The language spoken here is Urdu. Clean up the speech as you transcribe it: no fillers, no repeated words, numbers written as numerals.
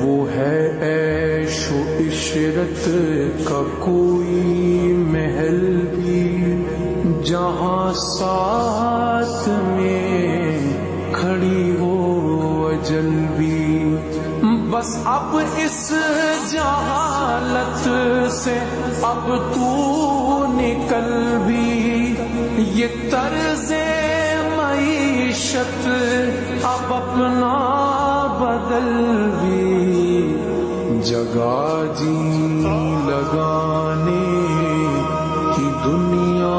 وہ ہے عیش و عشرت کا کوئی محل بھی جہاں ساتھ میں کھڑی ہو اجل بھی. بس اب اس جہالت سے اب تو نکل بھی, یہ طرز معیشت اب اپنا بدل بھی. جگہ جی لگانے کی دنیا